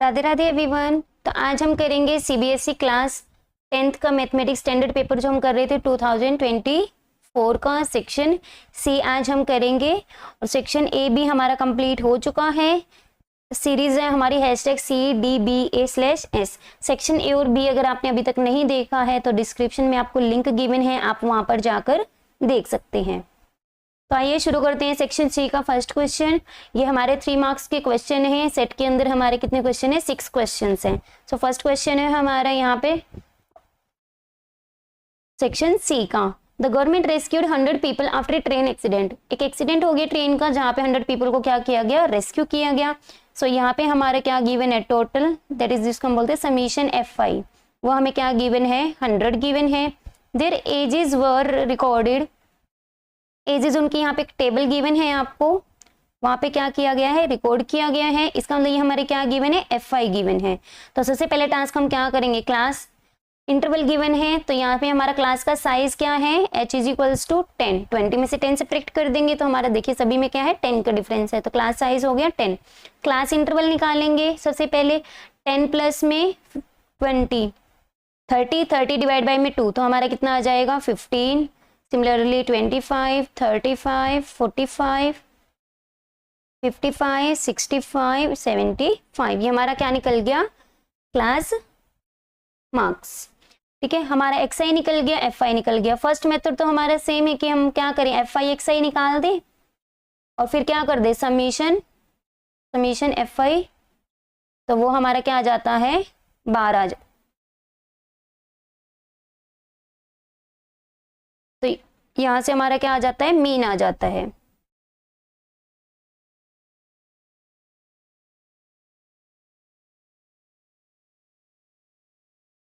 Radhe Radhe everyone. तो आज हम करेंगे सीबीएसई क्लास 10th का मैथमेटिक्स स्टैंडर्ड पेपर जो हम कर रहे थे 2024 का सेक्शन सी आज हम करेंगे और सेक्शन ए भी हमारा कंप्लीट हो चुका है। सीरीज है हमारी #CDBA/S। सेक्शन ए और बी अगर आपने अभी तक नहीं देखा है तो डिस्क्रिप्शन में आपको लिंक गिवन है, आप वहां पर जाकर देख सकते हैं। तो आइए शुरू करते हैं सेक्शन सी का फर्स्ट क्वेश्चन। ये हमारे 3 मार्क्स के क्वेश्चन हैं। सेट के अंदर हमारे कितने क्वेश्चन है? 6 क्वेश्चन हैं। सो फर्स्ट क्वेश्चन है हमारा यहाँ पे सेक्शन सी का। The government rescued 100 people after a train accident. एक एक्सीडेंट हो गया ट्रेन का जहाँ पे 100 पीपल को क्या किया गया? रेस्क्यू किया गया। सो यहाँ पे हमारा क्या गिवन है? टोटल, दैट इज जिसको हम बोलते हैं समीशन FI, वो हमें क्या गिवन है? 100 गिवन है। There ages were recorded. Ages उनकी यहाँ पे एक टेबल गिवन है, आपको वहां पे क्या किया गया है? रिकॉर्ड किया गया है। इसका मतलब ये हमारे क्या गिवन है? FI गिवन है। तो सबसे पहले टास्क हम क्या करेंगे? क्लास इंटरवल गिवन है, तो यहाँ पे हमारा क्लास का साइज क्या है? H = 10। 20 में से 10 सब्ट्रैक्ट कर देंगे तो हमारा देखिए सभी में क्या है? 10 का डिफरेंस है, तो क्लास साइज हो गया 10। क्लास इंटरवल निकालेंगे सबसे पहले। 10 प्लस में 20, 30 डिवाइड बाई में 2, तो हमारा कितना आ जाएगा? 15। सिमिलरली 25, 35, 45, 55, 65, 75, ये हमारा क्या निकल गया? Class marks. ठीक है, हमारा XI निकल गया, FI निकल गया। फर्स्ट मेथड तो हमारा सेम है कि हम क्या करें? FI XI निकाल दें और फिर क्या कर दे? समीशन FI, तो वो हमारा क्या आ जाता है? 12 आ जाता। तो यहां से हमारा क्या आ जाता है? मीन आ जाता है।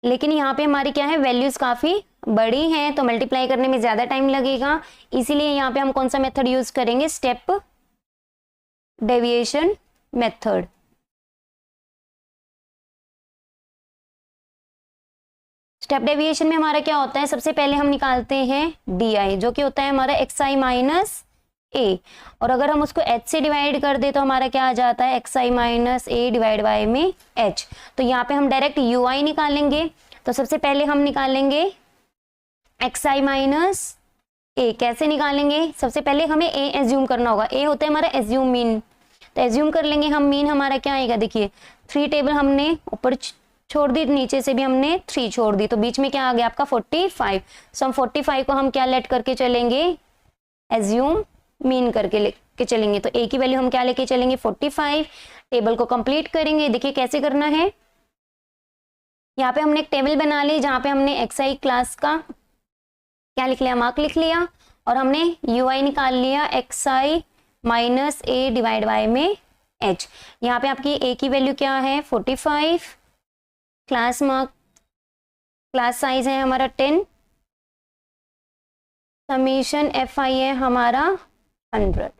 लेकिन यहाँ पे हमारी क्या है? वैल्यूज काफी बड़ी हैं तो मल्टीप्लाई करने में ज्यादा टाइम लगेगा, इसीलिए यहाँ पे हम कौन सा मेथड यूज करेंगे? Step deviation method. Step deviation में हमारा क्या होता है? सबसे पहले हम निकालते हैं DI, जो कि होता है हमारा XI माइनस A, और अगर हम उसको H से डिवाइड कर दे तो हमारा क्या आ जाता है? XI minus A divide by में H। तो यहाँ पे हम डायरेक्ट UI निकालेंगे। तो सबसे पहले हम निकालेंगे XI माइनस A। कैसे निकालेंगे? सबसे पहले हमें A एज्यूम करना होगा। A होता है हमारा एज्यूम मीन, तो एज्यूम कर लेंगे हम। मीन हमारा क्या आएगा? देखिए 3 टेबल हमने ऊपर छोड़ दी, नीचे से भी हमने 3 छोड़ दी, तो बीच में क्या आ गया आपका? 45। सो हम 45 को हम क्या लेट करके चलेंगे? एज्यूम मीन करके लेके चलेंगे। तो A की वैल्यू हम क्या लेके चलेंगे? 45। टेबल को कंप्लीट करेंगे। देखिए कैसे करना है। यहाँ पे हमने एक टेबल बना ली जहाँ पे हमने XI क्लास का क्या लिख लिया? मार्क लिख लिया, और हमने UI निकाल लिया XI minus A divide by में H। यहाँ पे आपकी A की वैल्यू क्या है? 45। क्लास मार्क, क्लास साइज है हमारा 10। समीशन FI है हमारा 100।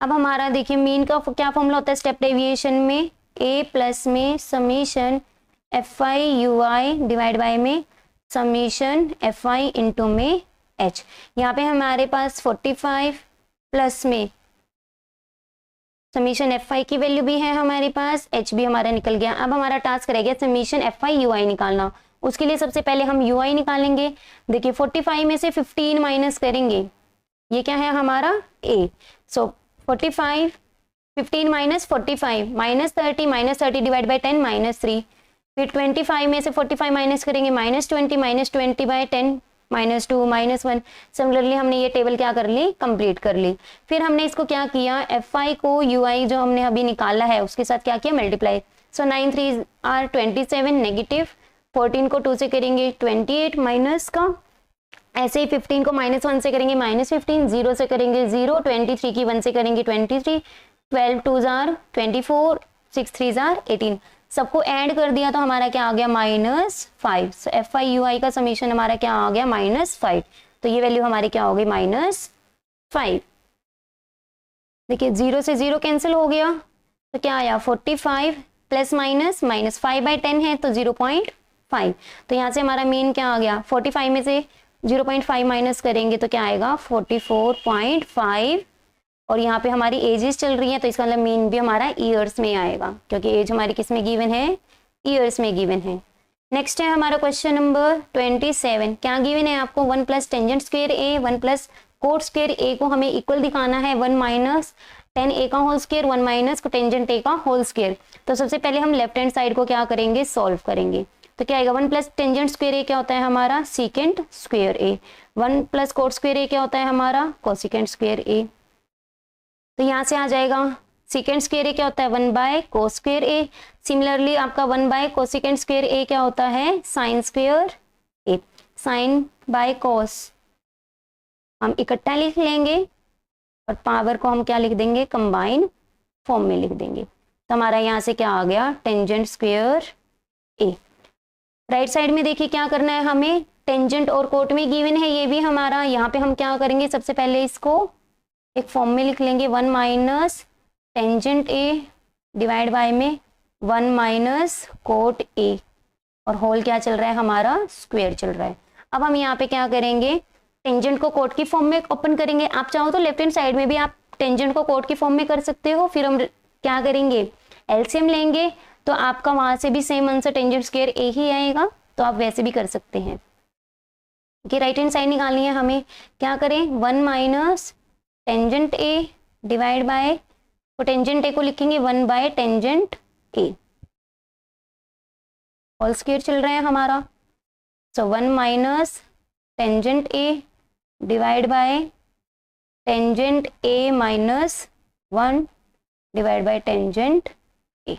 अब हमारा देखिए मीन का क्या फॉर्मूला होता है स्टेप डेविएशन में? A प्लस में summation FI UI divide by में समीशन FI इंटू में H। यहाँ पे हमारे पास 45 प्लस में समीशन FI की वैल्यू भी है हमारे पास, H भी हमारा निकल गया। अब हमारा टास्क रह गया समीशन FI UI निकालना। उसके लिए सबसे पहले हम UI निकालेंगे। देखिए 45 में से 15 माइनस करेंगे, ये क्या है हमारा? A। So 45, 15 minus 45, minus 30 divide by 10 -3। फिर 25 में से 45 माइनस करेंगे, -20 बाई 10 -2 -1। सिमिलरली हमने ये टेबल क्या कर ली? कंप्लीट कर ली। फिर हमने इसको क्या किया? FI को UI जो हमने अभी निकाला है उसके साथ क्या किया? मल्टीप्लाई। सो 9 3 आर 27, नेगेटिव 14 को 2 से करेंगे 28 माइनस का, ऐसे ही 15 को -1 से करेंगे -15, 0 से करेंगे 0, 23 की 1 से करेंगे 23, 12 2 जार 24, 6 3 जार 18। सबको ऐड कर दिया तो हमारा क्या आ गया? -5। सो FI UI का समीशन हमारा क्या आ गया? -5। तो ये वैल्यू हमारी क्या हो गई? -5। देखिए 0 से 0 कैंसिल हो गया, तो क्या आया? 45 प्लस माइनस -5 बाई 10 है तो 0.5। तो यहाँ से हमारा मीन क्या आ गया? 45 में से 0.5 माइनस करेंगे तो क्या आएगा? 44.5 और यहाँ पे हमारी एजेस चल रही है, तो इसका मतलब मीन भी हमारा ईयर्स में आएगा, क्योंकि एज हमारी किस में गिवन है, ईयर्स में गिवन है। नेक्स्ट है हमारा क्वेश्चन नंबर 27। क्या गिवन है आपको, 1 प्लस टेंजेंट स्क्वायर ए 1 प्लस कोट स्क्वायर ए को हमें इक्वल दिखाना है 1 माइनस टेन ए का whole square 1 minus tangent A का होल स्क्वायर। तो सबसे पहले हम लेफ्ट हैंड साइड को क्या करेंगे, सॉल्व करेंगे। तो क्या आएगा, 1 प्लस टेंजेंट स्क्वायर ए क्या होता है हमारा, secant square A, 1 plus coat square A क्या होता है हमारा, कोसिकेंट स्क्वायर ए। तो यहाँ से आ जाएगा सीकेंट स्क्वायर ए क्या होता है, 1 by cos square A. Similarly आपका 1 बाय कोसिकेंट स्क्वायर ए क्या होता है, sine square A. Sine by cos हम इकट्ठा लिख लेंगे और पावर को हम क्या लिख देंगे, कंबाइन फॉर्म में लिख देंगे। तो हमारा यहाँ से क्या आ गया, टेंजेंट स्क्वायर ए। राइट साइड में देखिए क्या करना है हमें, टेंजेंट और कोट में गिवन है ये भी हमारा। यहाँ पे हम क्या करेंगे, सबसे पहले इसको एक फॉर्म में लिख लेंगे, 1 minus tangent A divide by में 1 माइनस कोट ए, और होल क्या चल रहा है हमारा, स्क्वायर चल रहा है। अब हम यहाँ पे क्या करेंगे, टेंजेंट को कोट की फॉर्म में ओपन करेंगे। आप चाहो तो लेफ्ट हैंड साइड में भी आप टेंजेंट को कोट की फॉर्म में कर सकते हो। फिर हम क्या करेंगे, एलसीएम लेंगे, तो आपका वहां से भी सेम आंसर टेंजेंट स्क्वायर ए ही आएगा। तो आप वैसे भी कर सकते हैं कि राइट हैंड साइड निकालनी है हमें, क्या करें, 1 minus tangent A divide by, तो टेंजेंट ए को लिखेंगे 1 by tangent A, whole square चल रहा है हमारा। So 1 minus tangent A divide by tangent A minus 1 divide by tangent A,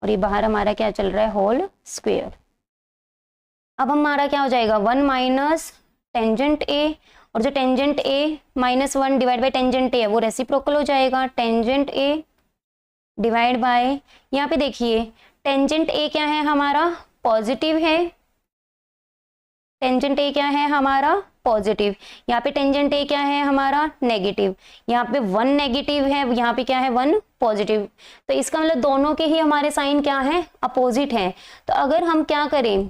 और ये बाहर हमारा क्या चल रहा है, होल स्क्वायर। अब हमारा क्या हो जाएगा, 1 माइनस टेंजेंट ए, और जो tangent A minus 1 divide by tangent ए है वो रेसिप्रोकल हो जाएगा, टेंजेंट ए डिवाइड बाय, यहाँ पे देखिए टेंजेंट ए क्या है हमारा, पॉजिटिव है, टेंजेंट ए क्या है हमारा, पॉजिटिव। यहाँ पे टेंजेंट ए क्या है हमारा, नेगेटिव। यहाँ पे 1 नेगेटिव है, यहाँ पे क्या है 1 पॉजिटिव। तो इसका मतलब दोनों के ही हमारे साइन क्या है, अपोजिट है। तो अगर हम क्या करें,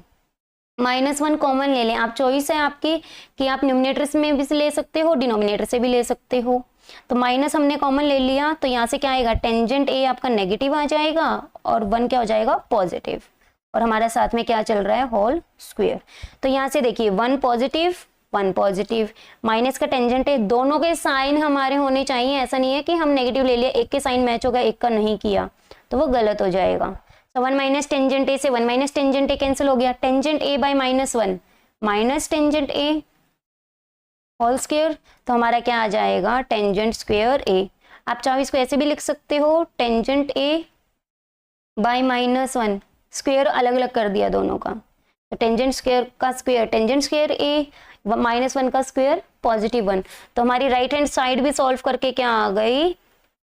-1 कॉमन ले लें। आप चॉइस है आपकी कि आप न्यूमिनेटर में भी ले सकते हो, डिनोमिनेटर से भी ले सकते हो। तो माइनस हमने कॉमन ले लिया, तो यहाँ से क्या आएगा, टेंजेंट ए आपका नेगेटिव आ जाएगा और 1 क्या हो जाएगा, पॉजिटिव, और हमारा साथ में क्या चल रहा है, होल स्क्वायर। तो यहाँ से देखिए 1 पॉजिटिव 1 पॉजिटिव, माइनस का टेंजेंट है, दोनों के साइन हमारे होने चाहिए। ऐसा नहीं है कि हम नेगेटिव ले लिया, एक के साइन मैच होगा एक का नहीं किया, तो वो गलत हो जाएगा। तो 1 माइनस टेंजेंट ए से 1 माइनस टेंजेंट ए कैंसिल हो गया, tangent A by -1 minus tangent A whole square. तो हमारा क्या आ जाएगा, टेंजेंट स्क्वायर ए। आप चाहो इसको ऐसे भी लिख सकते हो, टेंजेंट ए बाय -1, स्क्वायर अलग अलग कर दिया दोनों का। तो टेंजेंट स्क्वायर का स्क्वायर टेंजेंट स्क्वायर ए, -1 का स्क्वायर +1। तो हमारी राइट हैंड साइड भी सॉल्व करके क्या आ गई,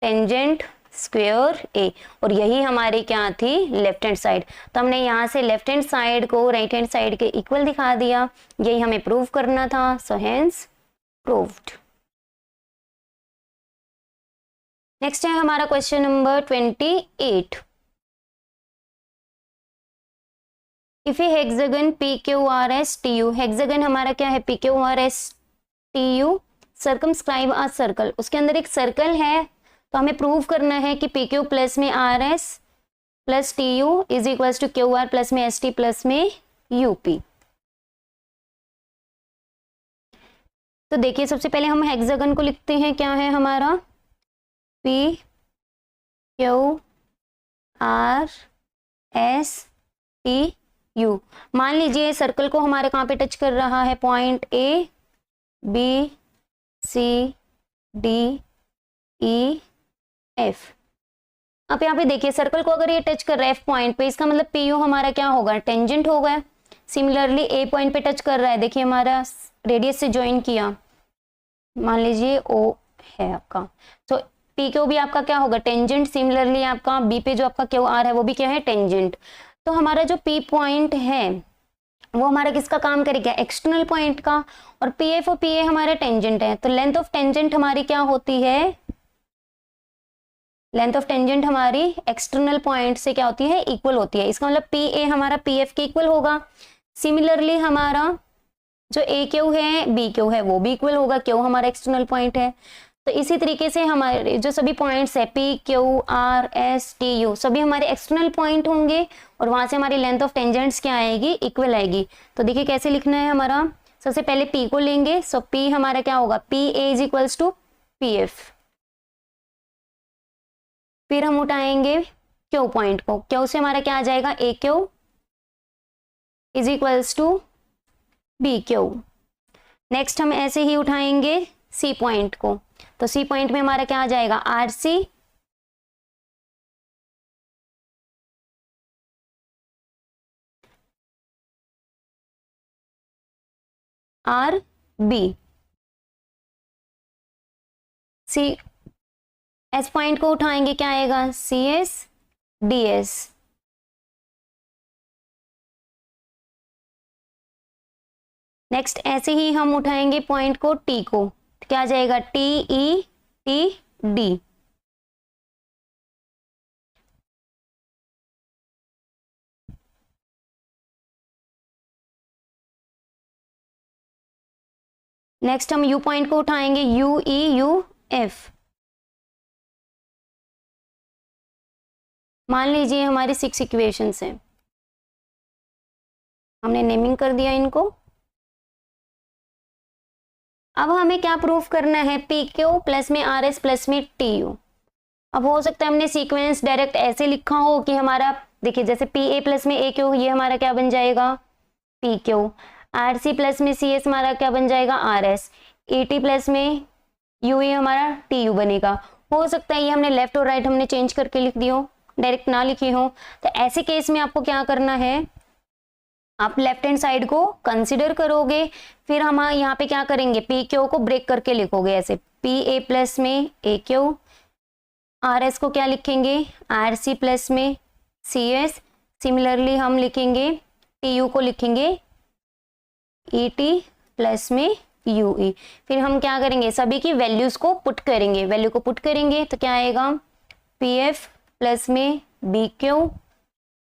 टेंजेंट स्क्वायर ए, और यही हमारी क्या थी, लेफ्ट हैंड साइड। तो हमने यहाँ से लेफ्ट हैंड साइड को राइट हैंड साइड के इक्वल दिखा दिया, यही हमें प्रूव करना था। So hence proved. नेक्स्ट है हमारा question number 28। If A hexagon PQRS TU, hexagon हमारा क्या है, PQRS TU, circumscribe a circle, उसके अंदर एक सर्कल है। तो हमें प्रूव करना है कि PQ प्लस में RS plus TU is equals to QR plus में ST प्लस में UP। तो देखिए सबसे पहले हम हेक्सागन को लिखते हैं, क्या है हमारा, PQRS मान लीजिए सर्कल को हमारे कहाँ पे टच कर रहा है, point A B C D E F। अब यहाँ पे देखिए सर्कल को अगर ये टच कर रहा है F पॉइंट पे, इसका मतलब PU हमारा क्या होगा, टेंजेंट होगा। सिमिलरली A पॉइंट पे टच कर रहा है, देखिए हमारा रेडियस से ज्वाइन किया, मान लीजिए O है आपका, तो PQ भी आपका क्या होगा, टेंजेंट। सिमिलरली आपका B पे जो आपका QR है वो भी क्या है, टेंजेंट। तो हमारा जो P पॉइंट है वो हमारा किसका काम करेगा, एक्सटर्नल पॉइंट का, और PF और PA हमारे टेंजेंट है। तो लेंथ ऑफ टेंजेंट हमारी क्या होती है, लेंथ ऑफ टेंजेंट हमारी एक्सटर्नल पॉइंट से क्या होती है, इक्वल होती है। इसका मतलब PA हमारा PF के इक्वल होगा। सिमिलरली हमारा जो AQ है BQ है वो भी इक्वल होगा, क्यों हमारा एक्सटर्नल पॉइंट है। तो इसी तरीके से हमारे जो सभी पॉइंट्स है P Q R S T U सभी हमारे एक्सटर्नल पॉइंट होंगे और वहां से हमारी लेंथ ऑफ टेंजेंट्स क्या आएगी, इक्वल आएगी। तो देखिए कैसे लिखना है हमारा, सबसे पहले पी को लेंगे, सो पी हमारा क्या होगा, P A is equals to P F. फिर हम उठाएंगे क्यू पॉइंट को, क्यू से हमारा क्या आ जाएगा, a q is equals to b q. Next हम ऐसे ही उठाएंगे सी पॉइंट को, तो सी पॉइंट में हमारा क्या आ जाएगा, R C R B. C S point को उठाएंगे, क्या आएगा, C S D S. Next ऐसे ही हम उठाएंगे पॉइंट को टी को, क्या आ जाएगा, T E T D. Next हम यू पॉइंट को उठाएंगे, यू ई यू एफ। मान लीजिए हमारी 6 इक्वेशंस हैं, हमने नेमिंग कर दिया इनको। अब हमें क्या प्रूफ करना है, पी क्यू प्लस में आर एस प्लस में टी यू। अब हो सकता है हमने सीक्वेंस डायरेक्ट ऐसे लिखा हो कि हमारा देखिए जैसे पी ए प्लस में ए क्यू, ये हमारा क्या बन जाएगा, P Q. R C plus में सी एस हमारा क्या बन जाएगा, R S. A T plus में यू ए हमारा टी यू बनेगा। हो सकता है ये हमने लेफ्ट और राइट हमने चेंज करके लिख दिया हो, डायरेक्ट ना लिखी हो। तो ऐसे केस में आपको क्या करना है, आप लेफ्ट हैंड साइड को कंसिडर करोगे, फिर हम यहाँ पे क्या करेंगे, पी क्यू को ब्रेक करके लिखोगे ऐसे, पी ए प्लस में ए क्यू, आर एस को क्या लिखेंगे, आर सी प्लस में सी एस। सिमिलरली हम लिखेंगे टी यू को लिखेंगे ई टी प्लस में यू ई। फिर हम क्या करेंगे, सभी की वैल्यूज को पुट करेंगे, वैल्यू को पुट करेंगे तो क्या आएगा, पी एफ प्लस में बी क्यू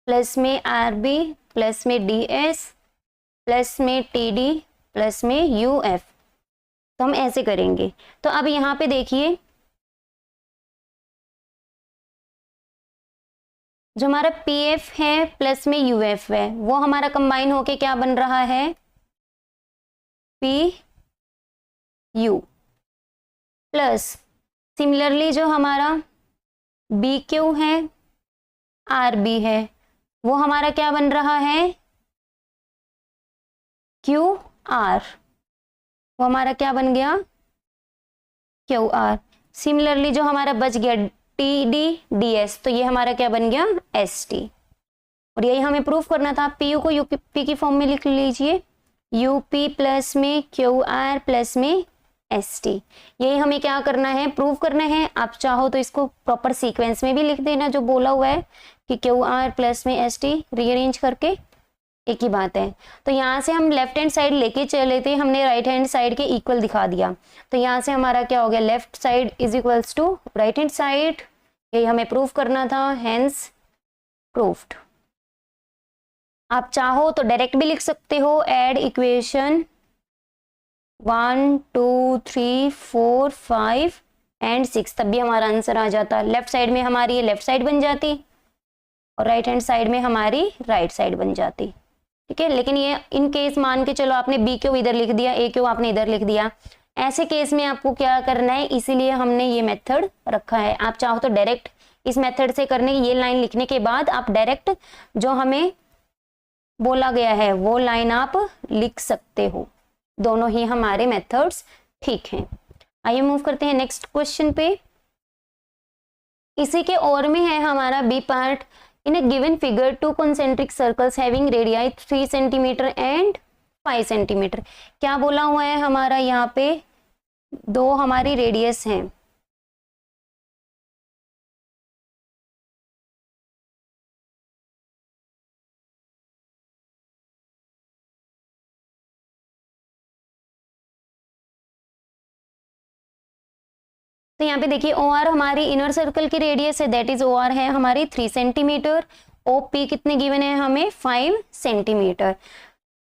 प्लस में आर बी प्लस में डी एस प्लस में टी डी प्लस में यू एफ। तो हम ऐसे करेंगे। तो अब यहाँ पे देखिए जो हमारा पी एफ है प्लस में यू एफ है, वो हमारा कंबाइन होके क्या बन रहा है, पी यू प्लस सिमिलरली जो हमारा बी क्यू है आर बी है, वो हमारा क्या बन रहा है, क्यू आर। वो हमारा क्या बन गया, क्यू आर। सिमिलरली जो हमारा बच गया टी डी डी एस, तो ये हमारा क्या बन गया, एस टी। और यही हमें प्रूफ करना था। पी यू को यूपी की फॉर्म में लिख लीजिए, यूपी प्लस में क्यू आर प्लस में एस टी। यही हमें क्या करना है, प्रूव करना है। आप चाहो तो इसको प्रॉपर सीक्वेंस में भी लिख देना जो बोला हुआ है कि क्यू आर प्लस में एस टी, रीअरेंज करके एक ही बात है। तो यहाँ से हम लेफ्ट हैंड साइड लेके चले थे, हमने राइट हैंड साइड के इक्वल दिखा दिया। तो यहाँ से हमारा क्या हो गया, left side is equals to right hand side. यही हमें प्रूफ करना था, हेंस प्रूफ्ड। आप चाहो तो डायरेक्ट भी लिख सकते हो, एड इक्वेशन 1 2 3 4 5 एंड 6, तब भी हमारा आंसर आ जाता। लेफ्ट साइड में हमारी ये लेफ्ट साइड बन जाती और राइट हैंड साइड में हमारी राइट साइड बन जाती। ठीक है, लेकिन ये इन केस मान के चलो आपने बी क्यू इधर लिख दिया, ए क्यू आपने इधर लिख दिया, ऐसे केस में आपको क्या करना है, इसीलिए हमने ये मेथड रखा है। आप चाहो तो डायरेक्ट इस मेथड से करने, ये लाइन लिखने के बाद आप डायरेक्ट जो हमें बोला गया है वो लाइन आप लिख सकते हो। दोनों ही हमारे मेथड्स ठीक हैं। आइए मूव करते हैं नेक्स्ट क्वेश्चन पे। इसी के और में है हमारा B part. In a given figure 2 concentric circles having radii 3 centimetre and 5 centimetre. क्या बोला हुआ है हमारा, यहाँ पे 2 हमारी रेडियस हैं। तो यहाँ पे देखिए ओ आर हमारी इनर सर्कल की रेडियस है, दैट इज ओ आर है हमारी 3 सेंटीमीटर। ओ पी कितने गिवन है हमें, 5 centimetre.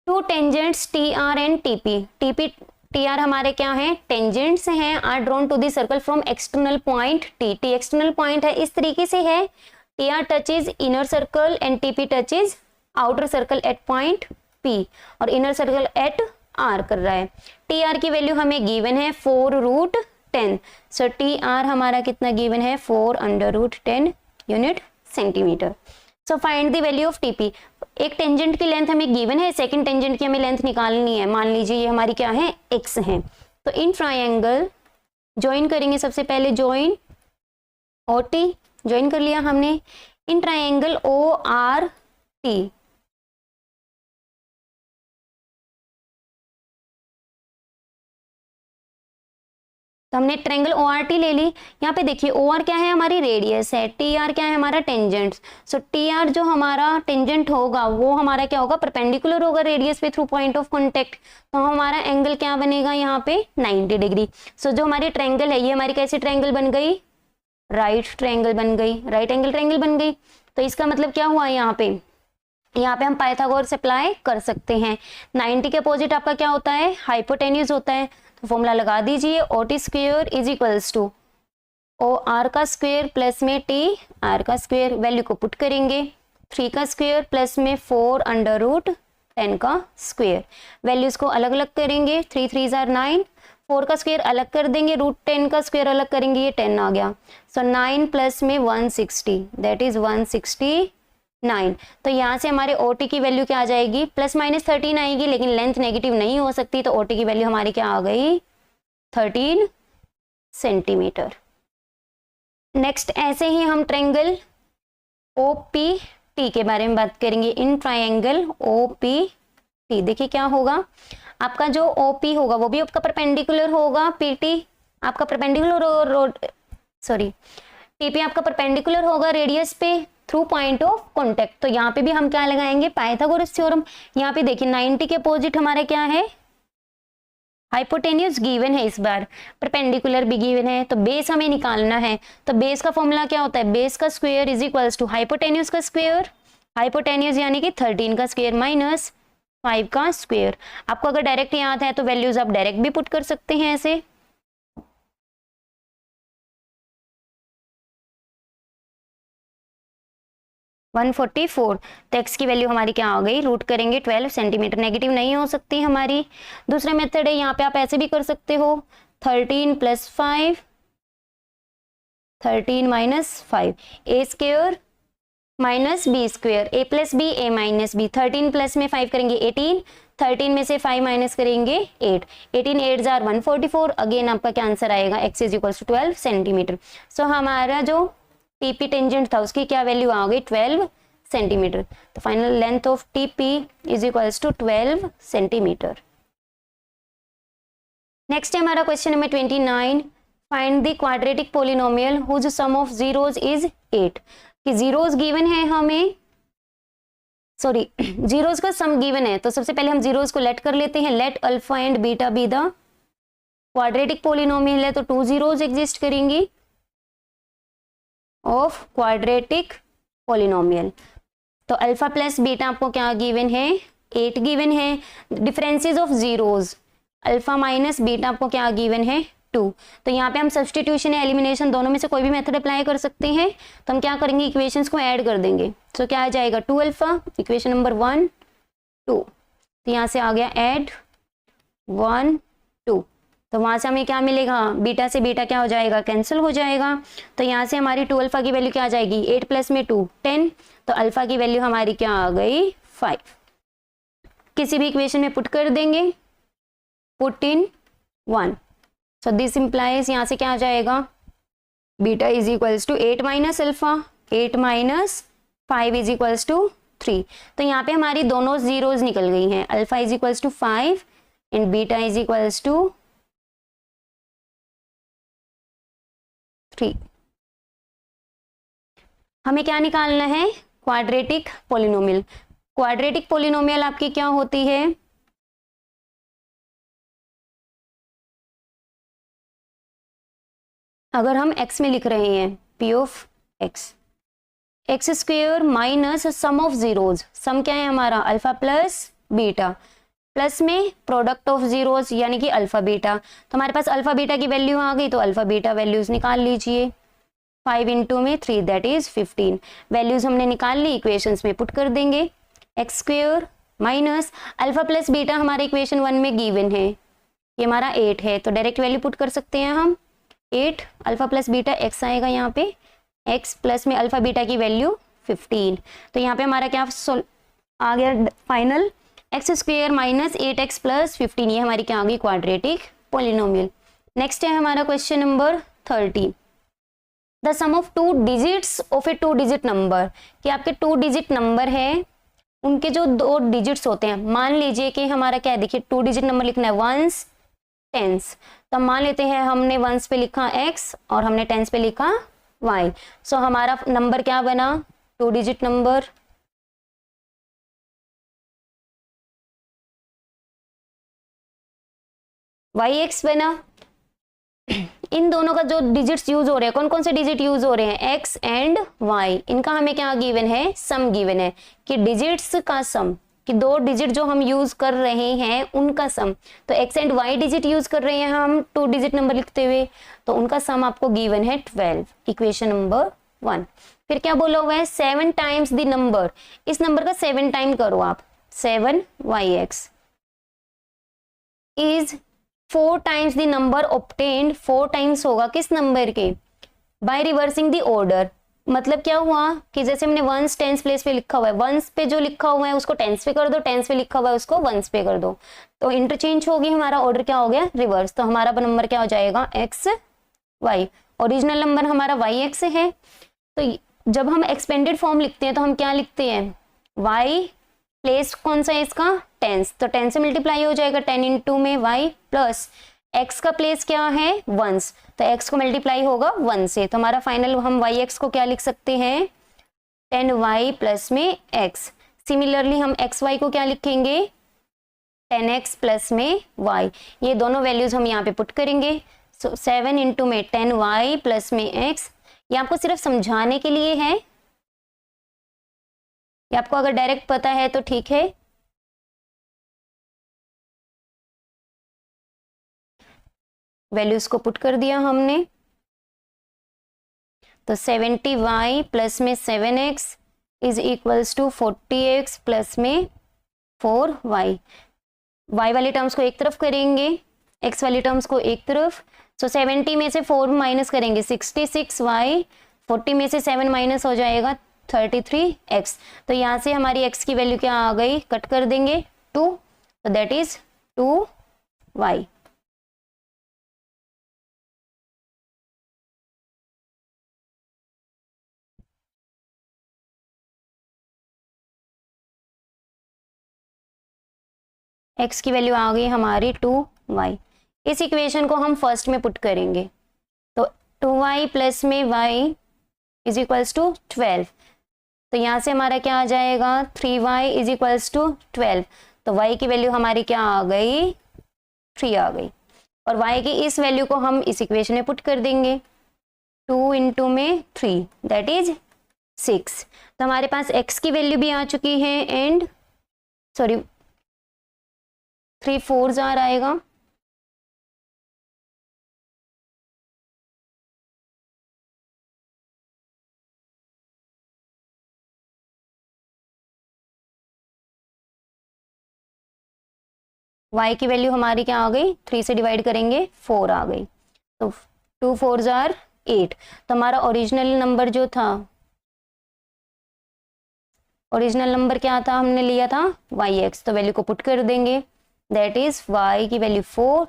2 tangents T R and T P. T P T R हमारे क्या है, टेंजेंट्स हैं, are drawn to the circle from external point T, T external point है, इस तरीके से है, T R touches inner circle and T P touches outer circle eight point P, और इनर सर्कल एट आर कर रहा है। टी आर की वैल्यू हमें गिवन है 4√10, सो टी आर हमारा कितना गिवन है, 4/10 unit centimetre. So find the value of TP. एक टेंजेंट की लेंथ हमें गिवन है, सेकंड टेंजेंट की हमें लेंथ निकालनी है, मान लीजिए ये हमारी क्या है, x है। तो इन ट्रायंगल ज्वाइन करेंगे, सबसे पहले ज्वाइन ओ टी, ज्वाइन कर लिया हमने, in triangle O R T, तो हमने ट्रायंगल ओ आर टी ले ली। यहाँ पे देखिए ओ आर क्या है, हमारी रेडियस है, टी आर क्या है, हमारा टेंजेंट। सो टी आर जो हमारा टेंजेंट होगा वो हमारा क्या होगा, परपेंडिकुलर होगा रेडियस पे थ्रू पॉइंट ऑफ कॉन्टेक्ट, तो हमारा एंगल क्या बनेगा यहाँ पे 90 डिग्री। सो जो हमारी ट्रायंगल है ये हमारी कैसी ट्रायंगल बन गई, राइट ट्रायंगल बन गई, राइट एंगल ट्रायंगल बन गई। तो इसका मतलब क्या हुआ, यहाँ पे हम पाइथागोरस अप्लाई कर सकते हैं। 90 के अपोजिट आपका क्या होता है, हाइपोटेन्यूज होता है, तो फॉर्मूला लगा दीजिए, O T square is equals to O R का स्क्वेयर प्लस में टी आर का स्क्वेयर, वैल्यू को पुट करेंगे, 3 का स्क्वेयर प्लस में 4/10 का स्क्वेयर, वैल्यूज को अलग अलग करेंगे, 3 3 = 9, 4 का स्क्वेयर अलग कर देंगे, √10 का स्क्वेयर अलग करेंगे, ये 10 आ गया। सो 9 प्लस में 160, दैट इज 169। तो यहाँ से हमारे OT की वैल्यू क्या आ जाएगी, ±13 आएगी, लेकिन लेंथ नेगेटिव नहीं हो सकती, तो OT की वैल्यू हमारी क्या आ गई, 13 सेंटीमीटर। नेक्स्ट ऐसे ही हम ट्रायंगल OPT के बारे में बात करेंगे। इन ट्रायंगल OPT देखिए क्या होगा, आपका जो OP होगा वो भी आपका परपेंडिकुलर होगा, PT आपका परपेंडिकुलर TP आपका परपेंडिकुलर होगा रेडियस पे थ्रू पॉइंट ऑफ कॉन्टेक्ट। तो यहाँ पे भी हम क्या लगाएंगे, पाइथागोरस थ्योरम। यहाँ पे देखिए 90 के अपोजिट हमारे क्या है, हाइपोटेन्यूज गिवन है, इस बार परपेंडिकुलर भी गिवन है, तो बेस हमें निकालना है। तो बेस का फॉर्मूला क्या होता है, बेस का square is equals to hypotenuse का स्क्वायर, हाइपोटेन्यूज यानी कि 13 का स्क्वायर माइनस 5 का स्क्वायर। आपको अगर डायरेक्ट याद है तो वैल्यूज आप डायरेक्ट भी पुट कर सकते हैं ऐसे। तो x की वैल्यू हमारी क्या आ गई, रूट करेंगे 12 सेंटीमीटर, नेगेटिव नहीं हो सकती हमारी। दूसरा मेथड है, यहाँ पे आप ऐसे भी कर सकते हो, 13 + 5, 13 - 5, a square minus B square, a + b a - b, 13 plus में 5 करेंगे 18, 13 में से 5 माइनस करेंगे 8, 18 8 = 144, अगेन आपका क्या आंसर आएगा, x = 12 सेंटीमीटर। सो हमारा जो टीपी टेंजेंट था उसकी क्या वैल्यू आ गई, 12 सेंटीमीटर। तो final length of TP is equals to 12 centimetre. Next है हमारा question number 29, find the quadratic polynomial whose sum of zeros is 8। कि जीरोज गिवन है हमें, जीरोज का सम गिवन है, तो सबसे पहले हम जीरोज को लेट कर लेते हैं, let alpha and beta be the quadratic polynomial है, तो 2 जीरोज एग्जिस्ट करेंगी ऑफ क्वाड्रेटिक पोलिनोमियल। तो अल्फा प्लस बीटा आपको क्या गिवन है, 8 गिवन है। Differences of zeros, alpha minus beta आपको क्या गिवन है, 2। तो यहाँ पे हम सब्सटीट्यूशन या एलिमिनेशन दोनों में से कोई भी मेथड अप्लाई कर सकते हैं। तो हम क्या करेंगे, इक्वेशंस को ऐड कर देंगे। तो क्या आ जाएगा, 2 अल्फा, इक्वेशन नंबर 1 2, तो यहाँ से आ गया ऐड 1 2, तो वहां से हमें क्या मिलेगा, बीटा से बीटा क्या हो जाएगा, कैंसिल हो जाएगा। तो यहाँ से हमारी 2 अल्फा की वैल्यू क्या आ जाएगी, 8 प्लस में 2 10, तो अल्फा की वैल्यू हमारी क्या आ गई, 5। किसी भी इक्वेशन में पुट कर देंगे, put in 1, so this implies यहाँ से क्या आ जाएगा, beta is equals to 8 minus alpha, 8 minus 5 is equals to 3। तो यहाँ पे हमारी दोनों जीरोज निकल गई हैं, alpha is equals to 5 and beta is equals to 3। हमें क्या निकालना है, क्वाड्रेटिक पोलिनोमियल। क्वाड्रेटिक पोलिनोमियल आपकी क्या होती है, अगर हम x में लिख रहे हैं p of x square minus sum of zeros, sum क्या है हमारा, अल्फा प्लस बीटा, प्लस में प्रोडक्ट ऑफ जीरोस यानी कि अल्फा बीटा। तो हमारे पास अल्फा बीटा की वैल्यू आ गई, तो अल्फा बीटा वैल्यूज निकाल लीजिए। 5 इंटू में 3 दैट इज 15। वैल्यूज हमने निकाल ली, इक्वेशंस में पुट कर देंगे। X square minus alpha plus beta हमारे इक्वेशन 1 में गिवन है, ये हमारा 8 है, तो डायरेक्ट वैल्यू पुट कर सकते हैं हम। 8 अल्फा प्लस बीटा एक्स आएगा यहाँ पे, एक्स प्लस में अल्फा बीटा की वैल्यू 15। तो यहाँ पे हमारा क्या आ गया final, x square minus 8x plus 15, ये हमारी क्या आ गई क्वाड्रेटिक पोलिनोमियल। नेक्स्ट है हमारा question number 30। The sum of 2 digits of a 2 digit number, कि आपके 2 डिजिट नंबर है, उनके जो 2 डिजिट्स होते हैं, मान लीजिए कि हमारा क्या है, देखिए 2 डिजिट नंबर लिखना है वंस टेंस, तो मान लेते हैं हमने वंस पे लिखा x और हमने टेंस पे लिखा y। सो हमारा नंबर क्या बना, 2 डिजिट नंबर yx बना। इन दोनों का जो डिजिट्स यूज हो रहे हैं, कौन कौन से डिजिट यूज हो रहे हैं, x एंड y, इनका हमें क्या गिवन है, सम गिवन है, कि डिजिट्स का सम, कि 2 डिजिट जो हम यूज कर रहे हैं उनका सम। तो x and y digit use कर रहे हैं हम 2 डिजिट नंबर लिखते हुए, तो उनका सम आपको गिवन है 12, इक्वेशन नंबर 1। फिर क्या बोला हुआ है, 7 टाइम्स द नंबर, इस नंबर का 7 टाइम करो आप, 7yx is 4 times the number obtained, 4 times होगा किस नंबर के, बाय रिवर्सिंग द ऑर्डर। मतलब क्या हुआ कि जैसे हमने वंस टेंस प्लेस पे लिखा हुआ है, वंस पे जो लिखा हुआ है उसको टेंस पे कर दो, टेंस पे लिखा हुआ है उसको वंस पे कर दो, तो इंटरचेंज होगी, हमारा ऑर्डर क्या हो गया, रिवर्स। तो हमारा नंबर क्या हो जाएगा, एक्स वाई, ओरिजिनल नंबर हमारा वाई एक्स है। तो जब हम एक्सपेंडेड फॉर्म लिखते हैं तो हम क्या लिखते हैं, वाई प्लेस कौन सा है इसका, टेंस, तो 10 से मल्टीप्लाई हो जाएगा, 10 इंटू में y प्लस x का प्लेस क्या है वंस, तो x को मल्टीप्लाई होगा 1 से, तो हमारा फाइनल हम yx को क्या लिख सकते हैं, 10y प्लस में x। सिमिलरली हम xy को क्या लिखेंगे, 10x प्लस में y। ये दोनों वैल्यूज हम यहाँ पे पुट करेंगे। सो 7 इंटू में 10y प्लस में x, ये आपको सिर्फ समझाने के लिए है, ये आपको अगर डायरेक्ट पता है तो ठीक है। वैल्यूज को पुट कर दिया हमने, तो 70y प्लस में 7x is equals to 40x plus में 4y। y वाली टर्म्स को एक तरफ करेंगे, x वाली टर्म्स को एक तरफ। सो 70 में से 4 माइनस करेंगे 66y, 40 में से 7 माइनस हो जाएगा 33x। तो यहाँ से हमारी x की वैल्यू क्या आ गई, कट कर देंगे 2, तो दैट इज 2y। x की वैल्यू आ गई हमारी 2y। इस इक्वेशन को हम फर्स्ट में पुट करेंगे, तो 2y प्लस में y इज इक्वल्स टू 12, तो यहाँ से हमारा क्या आ जाएगा, 3y इज इक्वल्स टू 12, तो y की वैल्यू हमारी क्या आ गई, 3 आ गई, और y की इस वैल्यू को हम इस इक्वेशन में पुट कर देंगे, 2 इंटू में 3 दैट इज 6। तो हमारे पास x की वैल्यू भी आ चुकी है, एंड सॉरी 3 4 आएगा, y की वैल्यू हमारी क्या आ गई, 3 से डिवाइड करेंगे 4 आ गई, तो 2 4 8। तो हमारा ओरिजिनल नंबर जो था, ओरिजिनल नंबर क्या था, हमने लिया था yx, तो वैल्यू को पुट कर देंगे, दैट इज y की वैल्यू 4,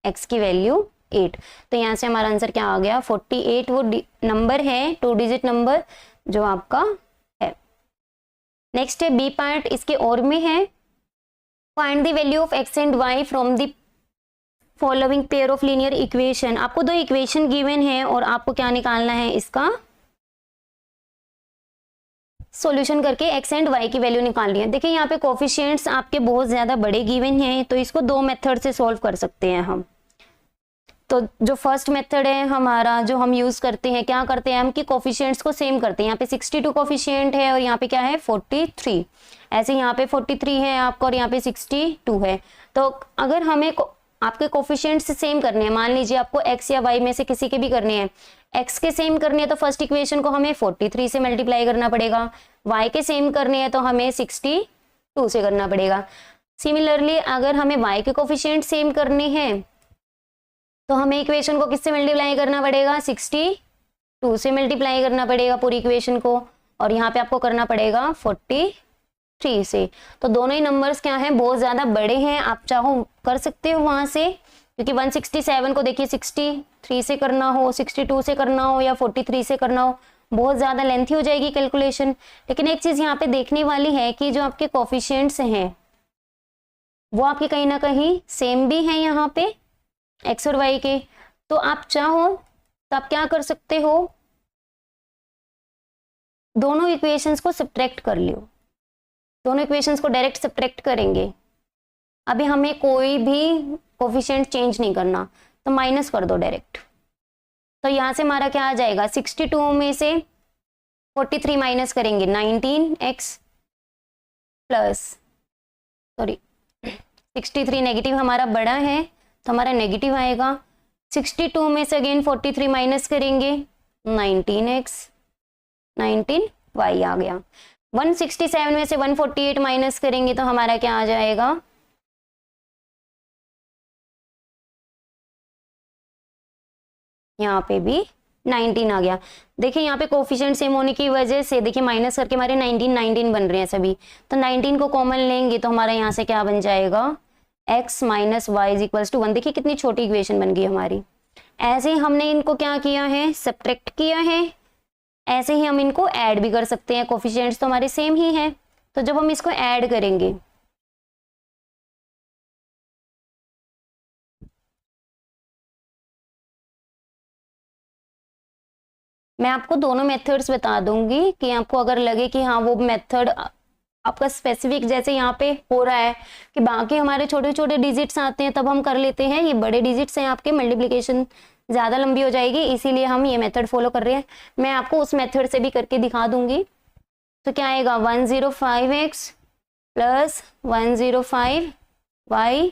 x की वैल्यू 8। तो यहाँ से हमारा आंसर क्या आ गया, 48 वो नंबर है 2 डिजिट नंबर जो आपका है। नेक्स्ट है बी पार्ट, इसके और में है, find the value of x and y from the following pair of linear equation. आपको 2 इक्वेशन गिवन है और आपको क्या निकालना है, इसका सॉल्यूशन करके x एंड y की वैल्यू निकालनी है। देखिए यहाँ पे कोफिशिएंट्स आपके बहुत ज़्यादा बड़े गिवन हैं, तो इसको 2 मेथड से सॉल्व कर सकते हैं हम। तो जो फर्स्ट मेथड है हमारा, जो हम यूज करते हैं, क्या करते हैं हम कि कोफिशिएंट्स को सेम करते हैं। यहाँ पे 62 कोफिशिएंट है और यहाँ पे क्या है 43, ऐसे यहाँ पे 43 है आपका और यहाँ पे 62 है। तो अगर हमें आपके कोफिशिएंट्स सेम करने हैं, मान लीजिए आपको x या y में से किसी के भी करने हैं, x के सेम करने हैं तो फर्स्ट इक्वेशन को हमें 43 से मल्टीप्लाई करना पड़ेगा, y के सेम करने हैं तो हमें 62 से करना पड़ेगा। सिमिलरली अगर हमें y के कोफिशिएंट सेम करने हैं तो हमें इक्वेशन को किससे मल्टीप्लाई करना पड़ेगा, 62 से मल्टीप्लाई करना पड़ेगा पूरी इक्वेशन को, और यहाँ पे आपको करना पड़ेगा 43 से। तो दोनों ही नंबर्स क्या हैं, बहुत ज्यादा बड़े हैं, आप चाहो कर सकते हो वहां से, क्योंकि 167 को देखिए 63 से करना हो, 62 से करना हो या 43 से करना हो, बहुत ज्यादा लेंथी हो जाएगी कैलकुलेशन। लेकिन एक चीज यहाँ पे देखने वाली है कि जो आपके कोफिशिएंट्स हैं वो आपके कहीं ना कहीं सेम भी हैं यहाँ पे x और y के। तो आप चाहो तो आप क्या कर सकते हो, दोनों इक्वेशंस को सब्ट्रैक्ट कर लियो, दोनों इक्वेशंस को डायरेक्ट सब्ट्रैक्ट करेंगे। अभी हमें कोई भी कोफिशिएंट चेंज नहीं करना, तो माइनस कर दो डायरेक्ट। तो यहाँ से हमारा क्या आ जाएगा, 62 में से 43 माइनस करेंगे 19x प्लस 63, नेगेटिव हमारा बड़ा है तो हमारा नेगेटिव आएगा। 62 में से अगेन 43 माइनस करेंगे 19x, 19y आ गया। 167 में से 148 माइनस करेंगे तो हमारा क्या आ जाएगा, यहाँ पे भी 19 आ गया। देखिए यहाँ पे कोफिशिएंट सेम होने की वजह से देखिए माइनस करके हमारे 19 बन रहे हैं सभी, तो 19 को कॉमन लेंगे तो हमारा यहाँ से क्या बन जाएगा, x minus Y is equals to 1। देखिए कितनी छोटी इक्वेशन बन गई हमारी। ऐसे ही हमने इनको क्या किया है, सब्ट्रैक्ट किया है, ऐसे ही हम इनको ऐड भी कर सकते हैं, कोफिशिएंट्स तो हमारे सेम ही हैं। तो जब हम इसको ऐड करेंगे मैं आपको दोनों मेथड्स बता दूंगी कि आपको अगर लगे कि हाँ वो मेथड आपका स्पेसिफिक जैसे यहाँ पे हो रहा है कि बाकी हमारे छोटे छोटे डिजिट्स आते हैं तब हम कर लेते हैं, ये बड़े डिजिट्स हैं आपके, मल्टीप्लिकेशन ज़्यादा लंबी हो जाएगी, इसीलिए हम ये मेथड फॉलो कर रहे हैं। मैं आपको उस मेथड से भी करके दिखा दूंगी। तो क्या आएगा, 105x प्लस 105y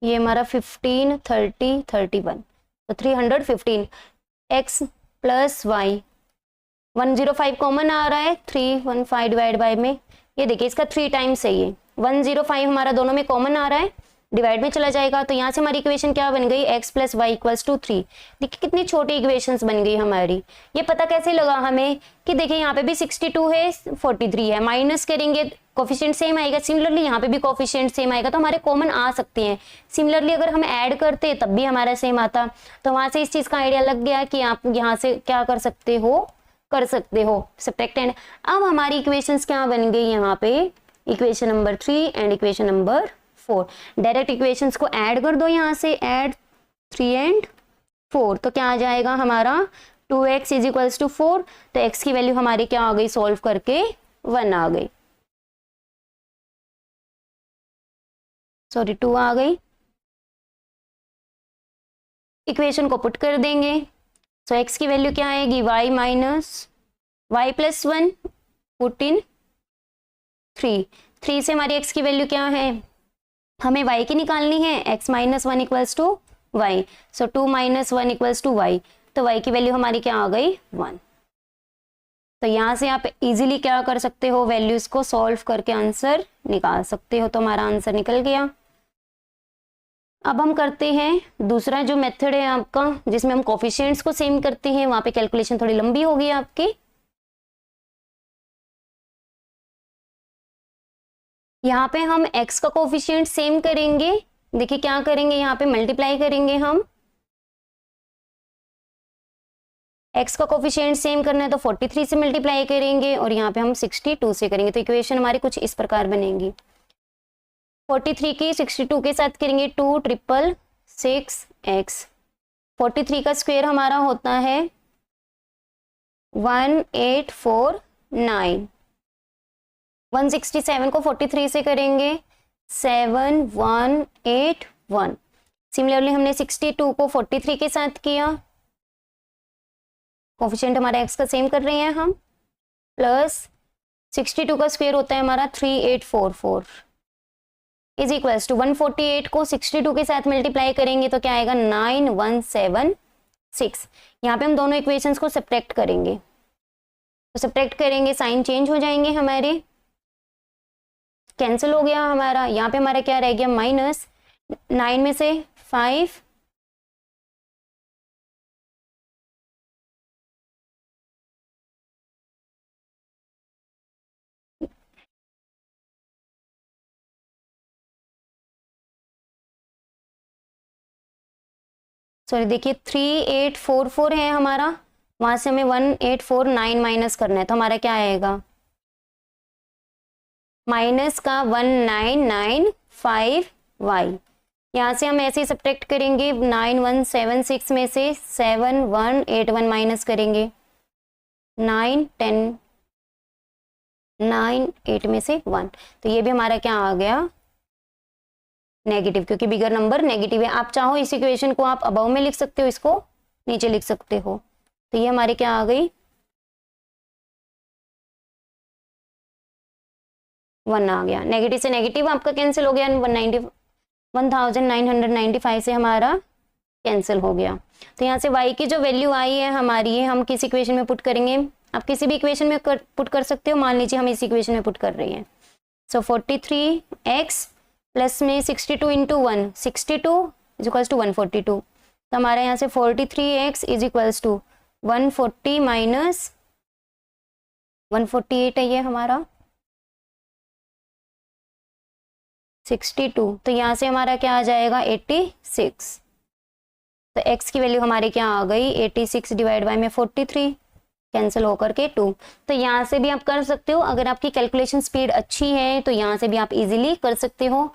ये हमारा 15, 30, 31, तो 315 x प्लस वाई। 105 कॉमन आ रहा है, 315 डिवाइड बाय में, ये देखिए इसका 3 टाइम्स है ये 105 हमारा दोनों में कॉमन आ रहा है, डिवाइड में चला जाएगा। तो यहाँ से हमारी इक्वेशन क्या बन गई, x plus Y equals to 3। देखिए कितनी छोटी इक्वेशंस बन गई हमारी। ये पता कैसे लगा हमें कि देखिए यहाँ पे भी 62 है, 43 है, माइनस करेंगे कोफिशिएंट सेम आएगा, सिमिलरली यहाँ पे भी कोफिशिएंट सेम आएगा, तो हमारे कॉमन आ सकते हैं। सिमिलरली अगर हम ऐड करते तब भी हमारा सेम आता, तो वहां से इस चीज का आइडिया लग गया कि आप यहाँ से क्या कर सकते हो सब्ट्रैक्ट एंड। अब हमारी इक्वेशंस क्या बन गई यहाँ पे, equation number 3 and equation number 4। Direct equations को ऐड कर दो, यहाँ से ऐड 3 एंड 4, तो क्या आ जाएगा हमारा 2x इज इक्वल्स टू 4। तो x की वैल्यू हमारी क्या आ गई, सॉल्व करके 1 आ गई, सॉरी 2 आ गई। इक्वेशन को पुट कर देंगे, सो x की वैल्यू क्या आएगी, y minus Y plus 1 put in 3 से हमारी x की वैल्यू क्या है, हमें y की निकालनी है, x minus 1 equals to Y, so 2 minus 1 equals to Y, तो y की वैल्यू हमारी क्या आ गई 1। तो यहाँ से आप इजीली क्या कर सकते हो, वैल्यूज को सॉल्व करके आंसर निकाल सकते हो। तो हमारा आंसर निकल गया। अब हम करते हैं दूसरा जो मेथड है आपका, जिसमें हम कोफिशिएंट्स को सेम करते हैं, वहां पे कैलकुलेशन थोड़ी लंबी होगी आपकी। यहाँ पे हम x का कोफिशिएंट सेम करेंगे, देखिए क्या करेंगे, यहाँ पे मल्टीप्लाई करेंगे हम, x का कोफिशिएंट सेम करना है तो 43 से मल्टीप्लाई करेंगे और यहाँ पे हम 62 से करेंगे। तो इक्वेशन हमारी कुछ इस प्रकार बनेगी, 43 की 62 के साथ करेंगे 2 ट्रिपल 6x, 43 का स्क्वायर हमारा होता है 1849, 167 को 43 से करेंगे 7181। सिमिलरली हमने 62 को 43 के साथ किया, कोफिशिएंट हमारा x का सेम कर रहे हैं हम, प्लस 62 का स्क्वायर होता है हमारा 3844 इज इक्वल्स टू 148 को 62 के साथ मल्टीप्लाई करेंगे तो क्या आएगा 9176। यहाँ पे हम दोनों इक्वेशंस को सब्ट्रैक्ट करेंगे, तो सब्ट्रैक्ट करेंगे साइन चेंज हो जाएंगे हमारे, कैंसिल हो गया हमारा। यहाँ पे हमारा क्या रह गया माइनस 9 में से 5 सॉरी देखिए 3844 है हमारा, वहां से हमें 1849 माइनस करना है, तो हमारा क्या आएगा माइनस का 1995y। यहाँ से हम ऐसे ही सब्ट्रैक्ट करेंगे 9176 में से 7181 माइनस करेंगे 9 10 9 8 में से 1, तो ये भी हमारा क्या आ गया नेगेटिव, क्योंकि बिगर नंबर नेगेटिव है। आप चाहो इस इक्वेशन को आप अबव में लिख सकते हो, इसको नीचे लिख सकते हो, तो ये हमारे क्या आ गई 1 आ गया। नेगेटिव से नेगेटिव आपका कैंसिल हो गया, 1995 से हमारा कैंसिल हो गया। तो यहाँ से y की जो वैल्यू आई है हमारी, ये हम किस इक्वेशन में पुट करेंगे, आप किसी भी इक्वेशन में पुट कर सकते हो, मान लीजिए हम इस इक्वेशन में पुट कर रहे हैं। सो 43x प्लस में 62 इंटू 1 62 इज इक्वल्स टू 142, तो हमारे यहाँ से 43x is equals to 140 minus 148 है ये हमारा 62, तो यहाँ से हमारा क्या आ जाएगा 86। तो x की वैल्यू हमारी क्या आ गई 86 डिवाइड बाय में 43, कैंसिल होकर के 2। तो यहाँ से भी आप कर सकते हो, अगर आपकी कैलकुलेशन स्पीड अच्छी है तो यहाँ से भी आप इजीली कर सकते हो।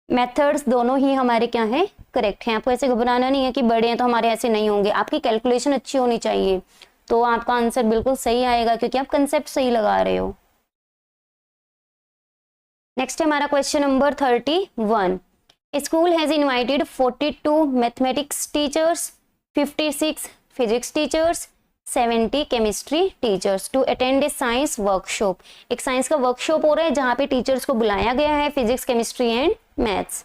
मेथड्स दोनों ही हमारे क्या है करेक्ट हैं, आपको ऐसे घबराना नहीं है कि बड़े हैं तो हमारे ऐसे नहीं होंगे। आपकी कैलकुलेशन अच्छी होनी चाहिए तो आपका आंसर बिल्कुल सही आएगा, क्योंकि आप कंसेप्ट सही लगा रहे हो। नेक्स्ट हमारा question number 31। School has invited 42 mathematics teachers, 56 physics teachers, 70 chemistry teachers to attend a science workshop. एक साइंस का वर्कशॉप हो रहा है जहाँ पे टीचर्स को बुलाया गया है, physics chemistry and maths.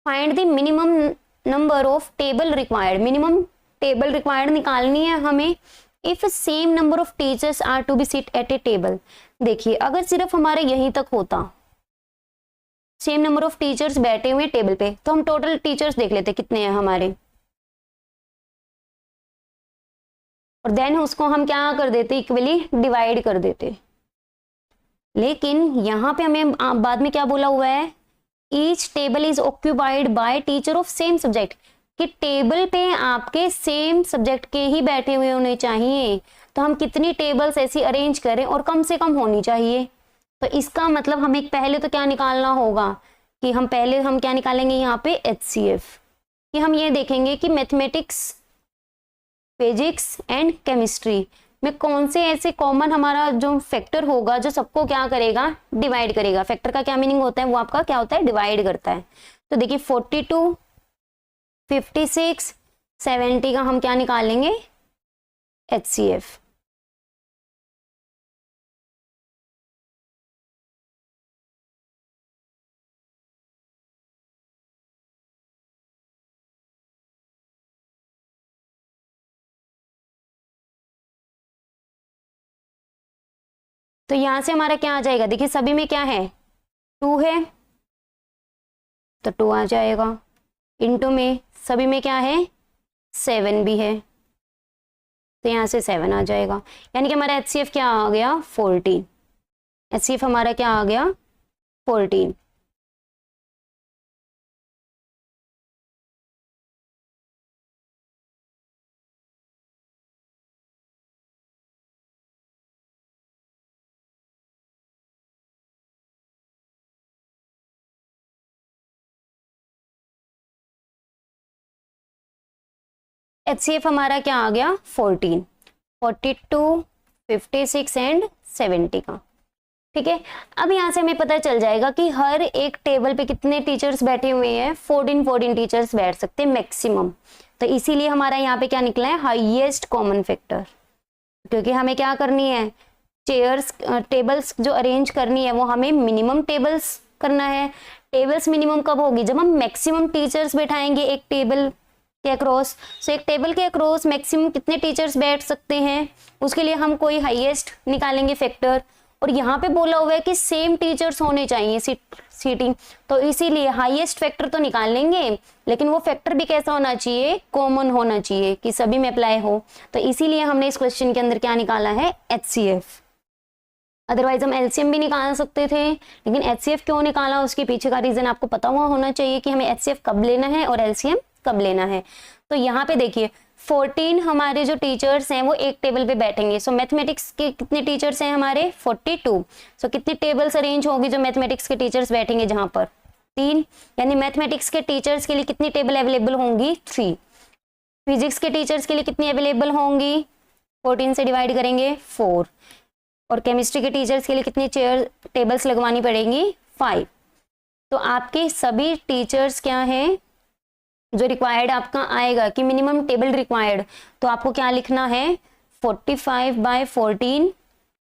Find the minimum number of table required. Minimum table required निकालनी है हमें if same number of teachers are to be sit at a table. देखिए अगर सिर्फ हमारे यहीं तक होता, सेम नंबर ऑफ टीचर्स बैठे हुए टेबल पे, तो हम टोटल टीचर्स देख लेते कितने हैं हमारे, और देन उसको हम क्या कर देते इक्वली डिवाइड कर देते। लेकिन यहाँ पे हमें बाद में क्या बोला हुआ है, each table is occupied by teacher of same subject, कि टेबल पे आपके सेम सब्जेक्ट के ही बैठे हुए होने चाहिए। तो हम कितनी टेबल्स ऐसी अरेंज करें और कम से कम होनी चाहिए। तो इसका मतलब हमें पहले तो क्या निकालना होगा कि हम क्या निकालेंगे यहाँ पे HCF, कि हम ये देखेंगे कि मैथमेटिक्स फिजिक्स एंड केमिस्ट्री में कौन से ऐसे कॉमन हमारा जो फैक्टर होगा जो सबको क्या करेगा डिवाइड करेगा। फैक्टर का क्या मीनिंग होता है, वो आपका क्या होता है डिवाइड करता है। तो देखिए 42 56 70 का हम क्या निकालेंगे HCF। तो यहां से हमारा क्या आ जाएगा, देखिए सभी में क्या है 2 है तो 2 आ जाएगा, इनटू में सभी में क्या है 7 भी है तो यहाँ से 7 आ जाएगा। यानी कि हमारा HCF क्या आ गया 14। HCF हमारा क्या आ गया 14। HCF हमारा क्या आ गया 14, 42 56 एंड 70 का। ठीक है। अब यहाँ से हमें पता चल जाएगा कि हर एक टेबल पे कितने टीचर्स बैठे हुए हैं, 14 टीचर्स बैठ सकते हैं मैक्सिमम। तो इसीलिए हमारा यहाँ पे क्या निकला है, हाईएस्ट कॉमन फैक्टर, क्योंकि हमें क्या करनी है, चेयर्स टेबल्स जो अरेंज करनी है वो हमें मिनिमम टेबल्स करना है। टेबल्स मिनिमम कब होगी, जब हम मैक्सिमम टीचर्स बैठाएंगे एक टेबल के अक्रॉस। सो एक टेबल के अक्रॉस मैक्सिमम कितने टीचर्स बैठ सकते हैं, उसके लिए हम कोई हाईएस्ट निकालेंगे फैक्टर। और यहाँ पे बोला हुआ है कि सेम टीचर्स होने चाहिए सीटिंग, तो इसीलिए हाईएस्ट फैक्टर तो निकाल लेंगे, लेकिन वो फैक्टर भी कैसा होना चाहिए, कॉमन होना चाहिए, कि सभी में अप्लाई हो। तो इसीलिए हमने इस क्वेश्चन के अंदर क्या निकाला है, HCF। अदरवाइज हम LCM भी निकाल सकते थे, लेकिन HCF क्यों निकाला, उसके पीछे का रीजन आपको पता हुआ होना चाहिए कि हमें HCF कब लेना है और LCM कब लेना है। तो यहाँ पे देखिए 14 हमारे जो टीचर्स हैं वो एक टेबल पे बैठेंगे। सो मैथमेटिक्स के कितने टीचर्स हैं हमारे, 42। सो कितनी टेबल्स अरेंज होगी जो मैथमेटिक्स के टीचर्स बैठेंगे, जहां पर 3, यानी मैथमेटिक्स के टीचर्स के लिए कितनी टेबल अवेलेबल होंगी, 3। फिजिक्स के टीचर्स के लिए कितनी अवेलेबल होंगी, 14 से डिवाइड करेंगे 4। और केमिस्ट्री के टीचर्स के लिए कितनी चेयर टेबल्स लगवानी पड़ेंगी, 5। तो आपके सभी टीचर्स क्या हैं, जो रिक्वायर्ड आपका आएगा कि मिनिमम टेबल रिक्वायर्ड, तो आपको क्या लिखना है, 45/14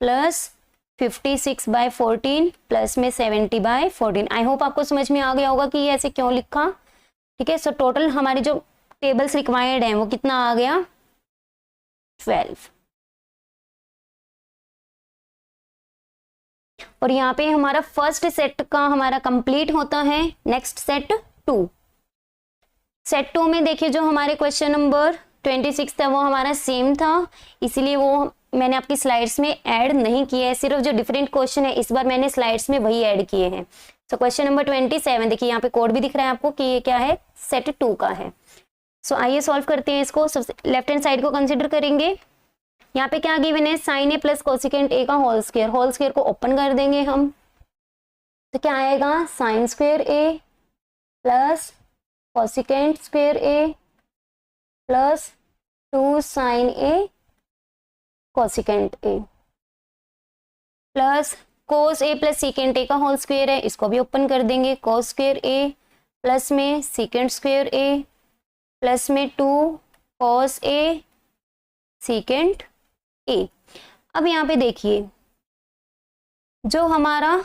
प्लस 56/14 प्लस में 70/14। आई होप आपको समझ में आ गया होगा कि ये ऐसे क्यों लिखा। ठीक है। सो टोटल हमारे जो टेबल्स रिक्वायर्ड हैं वो कितना आ गया, 12। और यहाँ पे हमारा फर्स्ट सेट का हमारा कंप्लीट होता है। Next set 2। सेट 2 में देखिए जो हमारे क्वेश्चन नंबर 26 था वो हमारा सेम था, इसीलिए वो मैंने आपकी स्लाइड्स में ऐड नहीं किया है। सिर्फ जो डिफरेंट क्वेश्चन है इस बार मैंने स्लाइड्स में वही ऐड किए हैं। सो क्वेश्चन नंबर 27 देखिए, यहाँ पे कोड भी दिख रहा है आपको कि ये क्या है, सेट 2 का है। सो आइए सॉल्व करते हैं इसको। सबसे लेफ्ट हैंड साइड को कंसिडर करेंगे। यहाँ पे क्या गिवन है, sin a plus cosecant a का होल स्क्वायर को ओपन कर देंगे हम, तो क्या आएगा, sin square a plus cosecant square a plus 2 sin a cosecant a plus cos a plus secant a का होल स्क्वायर है, इसको भी ओपन कर देंगे, cos स्क्वायर a प्लस में सीकेंट स्क्वायर a प्लस में 2 cos a सीकेंट a। अब यहाँ पे देखिए जो हमारा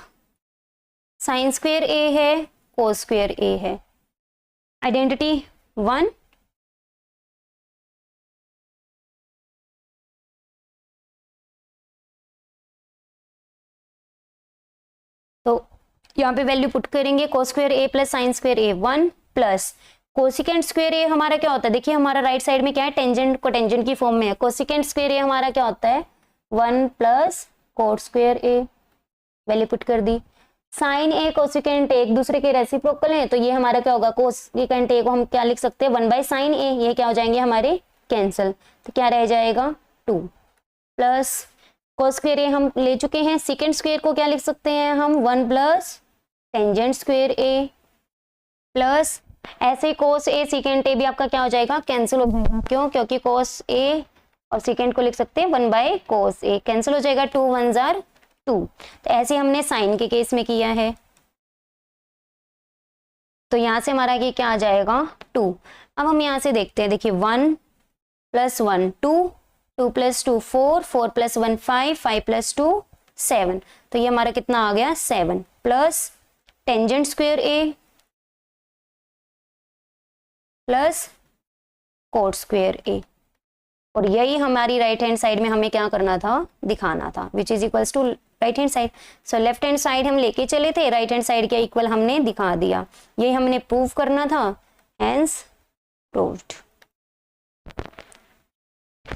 साइन स्क्वायर a है, कोस स्क्वायर a है, आइडेंटिटी 1। तो यहाँ पे वैल्यू पुट करेंगे, cos square a plus sine square a 1 plus cosecant square a हमारा क्या होता है, देखिए हमारा राइट साइड में क्या है, टेंजेंट को टेंजेंट की फॉर्म में है। कोसिकेंट स्क्वायर a हमारा क्या होता है, 1 plus coat square a, value put कर दी। साइन a कोसिकेंट a एक दूसरे के रेसिप्रोकल हैं, तो ये हमारा क्या होगा, कोसिकेंट a को हम क्या लिख सकते हैं, 1/sin a, ये क्या हो जाएंगे हमारे कैंसिल, तो क्या रह जाएगा 2 प्लस कोस स्क्वायर a हम ले चुके हैं, सीकेंट स्क्वायर को क्या लिख सकते हैं हम, 1 plus tangent square a plus ऐसे कोस a सीकेंट a भी आपका क्या हो जाएगा, कैंसिल हो जाएगा। क्यों, क्योंकि कोस a और सीकेंट को लिख सकते हैं 1/cos a, कैंसिल हो जाएगा, 2 1s are 2। तो ऐसे हमने साइन के केस में किया है, तो यहां से हमारा ये क्या आ जाएगा 2। अब हम यहां से देखते हैं, देखिए 1 प्लस 1 2, 2 प्लस 2 4, 4 प्लस 1 5, 5 प्लस 2 7, तो ये हमारा कितना आ गया 7 plus tangent square a plus coat square a, और यही हमारी राइट हैंड साइड में हमें क्या करना था, दिखाना था, which is equals to right hand side. So left hand side हम लेके चले थे, राइट हैंड साइड के इक्वल हमने दिखा दिया, यही हमने प्रूव करना था, hence proved.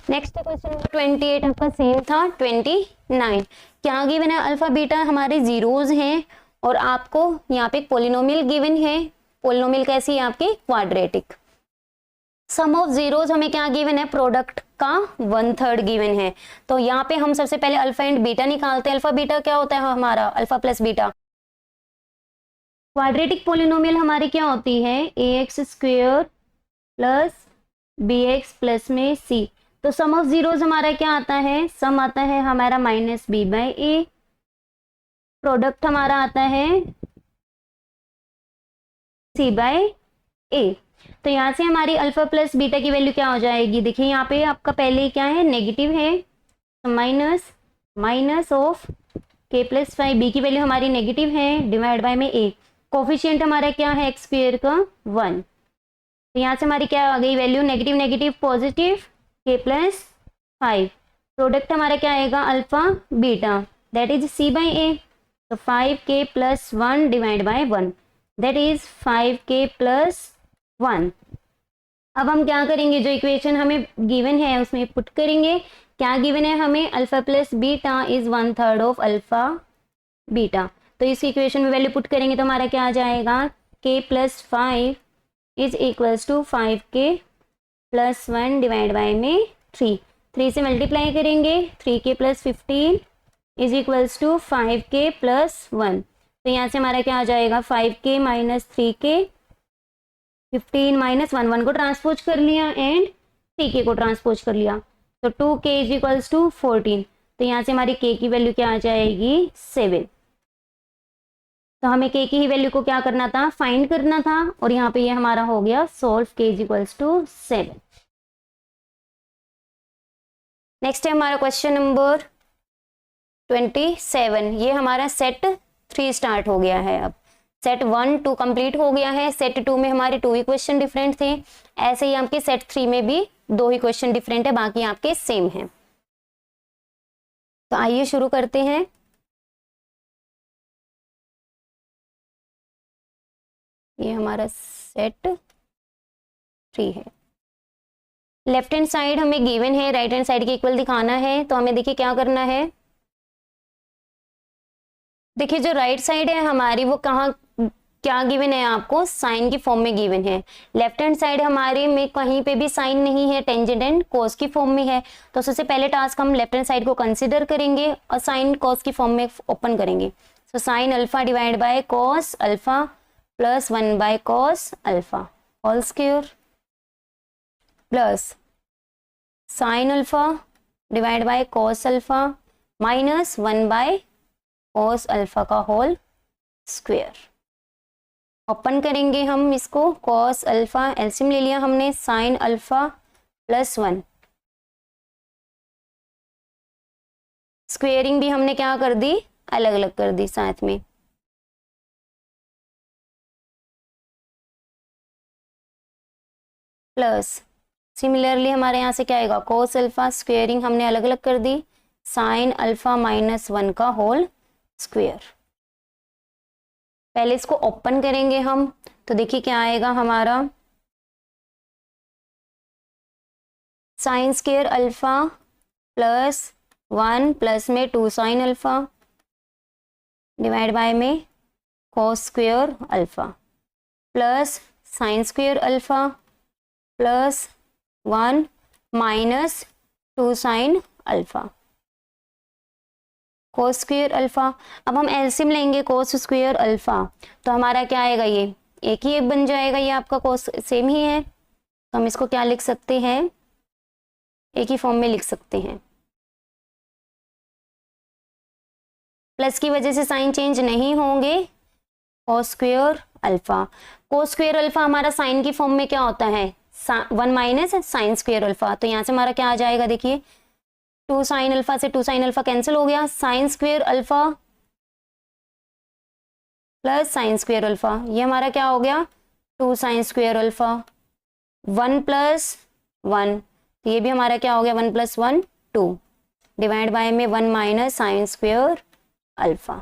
Next question number 28 आपका सेम था। 29 क्या गिवन है, अल्फा बीटा हमारे जीरोज हैं और आपको यहाँ पे पोलिनोमियल गिवन है। पोलिनोमियल कैसी है आपकी, क्वाड्रेटिक। सम ऑफ जीरोज हमें क्या गिवन है, प्रोडक्ट का 1/3 गिवन है। तो यहाँ पे हम सबसे पहले अल्फा एंड बीटा निकालते हैं। अल्फा बीटा क्या होता है हमारा, alpha plus beta. Quadratic polynomial हमारी क्या होती है, ax² प्लस bx प्लस में c। तो सम ऑफ जीरोज हमारा क्या आता है, सम आता है हमारा -b/a प्रोडक्ट हमारा आता है सी बाय ए। तो यहाँ से हमारी अल्फा प्लस बीटा की वैल्यू क्या हो जाएगी, देखिए यहाँ पे आपका पहले क्या है, नेगेटिव है, माइनस माइनस ऑफ के प्लस 5, बी की वैल्यू हमारी नेगेटिव है, डिवाइड बाय में ए, कोफिशिएंट हमारा क्या है एक्स स्क्वायर का 1। तो यहाँ से हमारी क्या आ गई वैल्यू, नेगेटिव नेगेटिव पॉजिटिव के प्लस 5, प्रोडक्ट हमारा क्या आएगा alpha beta, that is c by a. तो 5k plus 1 divide by 1, that is 5k plus 1। अब हम क्या करेंगे, जो इक्वेशन हमें गिवन है उसमें पुट करेंगे। क्या गिवन है हमें, alpha plus beta is 1/3 of alpha beta. तो इस इक्वेशन में वैल्यू पुट करेंगे तो हमारा क्या आ जाएगा, k plus 5 is equals to 5k plus 1 divide by में 3 से मल्टीप्लाई करेंगे, 3k plus 15 is equals to 5k plus 1। तो यहाँ से हमारा क्या आ जाएगा, 5k माइनस 3k, 15 माइनस 1 को ट्रांसपोज कर लिया एंड 3k को ट्रांसपोज कर लिया, तो 2k इज इक्वल्स टू 14। तो यहाँ से हमारी k की वैल्यू क्या आ जाएगी 7। तो हमें k की ही वैल्यू को क्या करना था, फाइंड करना था, और यहाँ पे ये हमारा हो गया solve, k is equals to 7। Next है हमारा क्वेश्चन नंबर 27। ये हमारा सेट 3 स्टार्ट हो गया है। अब सेट 1 2 कंप्लीट हो गया है, सेट 2 में हमारे 2 ही क्वेश्चन डिफरेंट थे, ऐसे ही आपके सेट 3 में भी 2 ही क्वेश्चन डिफरेंट है, बाकी आपके सेम हैं। तो आइए शुरू करते हैं। ये हमारा सेट 3 है। लेफ्ट हैंड साइड हमें गिवन है, राइट हैंड साइड के इक्वल दिखाना है। तो हमें देखिए क्या करना है, देखिए जो राइट साइड है हमारी वो कहाँ क्या गिवन है आपको, साइन की फॉर्म में गिवन है। लेफ्ट हैंड साइड हमारे में कहीं पे भी साइन नहीं है, टेंजेंट एंड कॉस की फॉर्म में है। तो सबसे पहले टास्क हम लेफ्ट हैंड साइड को कंसीडर करेंगे और साइन कॉस की फॉर्म में ओपन करेंगे। तो sine alpha divide by cos alpha plus 1 by cos alpha whole square plus sine alpha divide by cos alpha minus 1 by cos alpha का whole square. Open करेंगे हम इसको, कॉस अल्फा एलसीएम ले लिया हमने, साइन अल्फा प्लस 1, स्क्वेयरिंग भी हमने क्या कर दी, अलग अलग कर दी साथ में, प्लस सिमिलरली हमारे यहाँ से क्या आएगा, कोस अल्फा, स्क्वेयरिंग हमने अलग अलग कर दी, साइन अल्फा माइनस 1 का होल स्क्वेयर। पहले इसको ओपन करेंगे हम, तो देखिए क्या आएगा हमारा, sine square alpha plus 1 plus में 2 साइन अल्फा डिवाइड बाय में cos square alpha plus sine square alpha plus 1 minus 2 sine alpha cos square alpha. अब हम एलसीएम लेंगे कोस स्क्वेयर अल्फा, तो हमारा क्या आएगा, ये एक ही एक बन जाएगा, ये आपका कोस सेम ही है, तो हम इसको क्या लिख सकते हैं, एक ही फॉर्म में लिख सकते हैं। प्लस की वजह से साइन चेंज नहीं होंगे, cos square alpha. Cos square alpha हमारा साइन की फॉर्म में क्या होता है, 1 माइनस साइन स्क्वेयर अल्फा। तो यहाँ से हमारा क्या आ जाएगा, देखिए 2 साइन अल्फा से 2 साइन अल्फा कैंसिल हो गया, sine square alpha plus sine square alpha, ये हमारा क्या हो गया 2 साइन स्क्वेयर अल्फा, 1 प्लस 1, तो ये भी हमारा क्या हो गया 1 प्लस 1 2 डिवाइड बाय में 1 minus sine square alpha.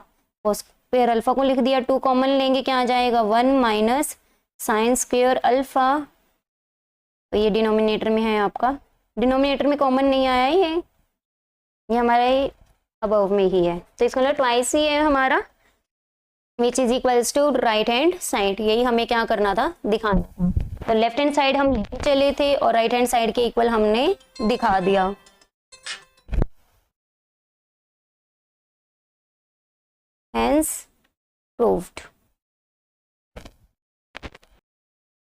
Cos square alpha को लिख दिया, 2 कॉमन लेंगे क्या आ जाएगा 1 माइनस साइन स्क्वेयर अल्फा, तो ये डिनोमिनेटर में है आपका, डिनोमिनेटर में कॉमन नहीं आया ही है, ये हमारे अबव में ही है, तो इसका मतलब ट्वाइस ही है हमारा, which is equals to right hand side. यही हमें क्या करना था, दिखाना था। तो लेफ्ट हैंड साइड हम लेके चले थे और राइट हैंड साइड के इक्वल हमने दिखा दिया। Hence proved.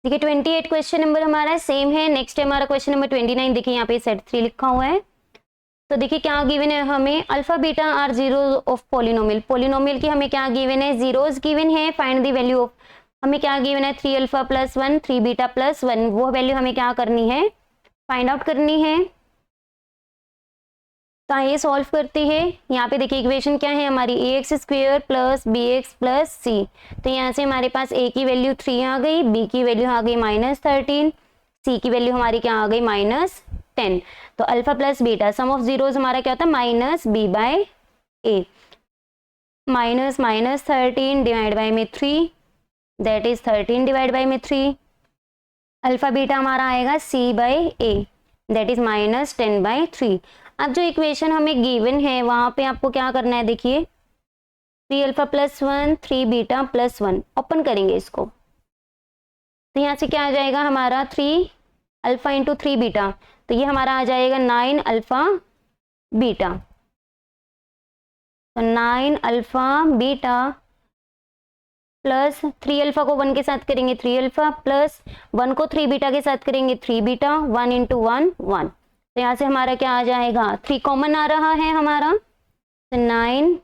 देखिए 28 क्वेश्चन नंबर हमारा सेम है। नेक्स्ट है हमारा क्वेश्चन नंबर 29। देखिए यहाँ पे सेट 3 लिखा हुआ है। तो देखिए क्या गिवन है हमें, alpha beta are zero of polynomial, polynomial की हमें क्या गिवन है, जीरोस गिवन है, फाइंड द वैल्यू ऑफ, हमें क्या गिवन है 3 अल्फा प्लस 1 3 बीटा प्लस 1, वो वैल्यू हमें क्या करनी है, फाइंड आउट करनी है। तो आइए सॉल्व करते हैं। यहाँ पे देखिए इक्वेशन क्या है हमारी, a x square plus b x plus c, तो यहाँ से हमारे पास ए की वैल्यू 3 आ गई, बी की वैल्यू आ गई -13, सी की वैल्यू हमारी क्या आ गई -10। तो alpha plus beta sum of zeros हमारा क्या होता है minus B by A, -13 divide by में 3, दैट इज 13 डिवाइड बाय में 3, अल्फा बीटा हमारा आएगा सी बाय ए, दैट इज -10/3। अब जो इक्वेशन हमें गिवन है वहां पे आपको क्या करना है, देखिए 3 alpha plus 1 3 beta plus 1, open करेंगे इसको, तो यहाँ से क्या आ जाएगा हमारा 3 अल्फा इंटू 3 बीटा, तो ये हमारा आ जाएगा 9 अल्फा बीटा, तो 9 अल्फा बीटा प्लस 3 अल्फा को 1 के साथ करेंगे 3 अल्फा, प्लस 1 को 3 बीटा के साथ करेंगे 3 बीटा, 1 इंटू 1 1, तो यहाँ से हमारा क्या आ जाएगा 3 कॉमन आ रहा है हमारा, तो 9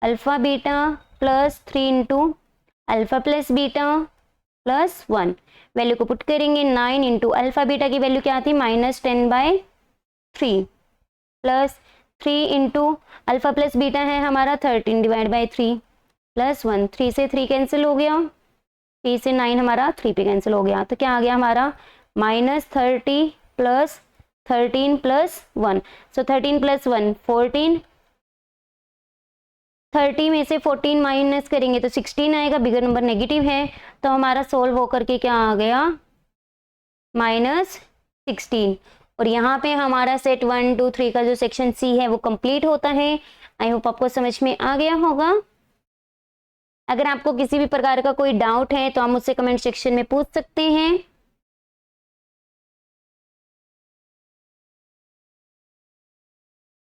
alpha beta plus 3 into alpha plus beta plus 1, value को पुट करेंगे 9 इंटू अल्फा बीटा की वैल्यू क्या थी -10/3, plus 3 into alpha plus beta है हमारा 13 डिवाइड बाई 3 प्लस 1, 3 से 3 कैंसिल हो गया, 3 से 9 हमारा 3 पे कैंसिल हो गया, तो क्या आ गया हमारा -30 प्लस 13 प्लस 1, सो 13 प्लस 1 14, 30 में से 14 माइनस करेंगे तो 16 आएगा, बिगर नंबर नेगेटिव है, तो हमारा सोल्व होकर के क्या आ गया -16। और यहाँ पे हमारा सेट 1 2 3 का जो सेक्शन सी है वो कंप्लीट होता है। आई होप आपको समझ में आ गया होगा। अगर आपको किसी भी प्रकार का कोई डाउट है तो आप मुझसे कमेंट सेक्शन में पूछ सकते हैं।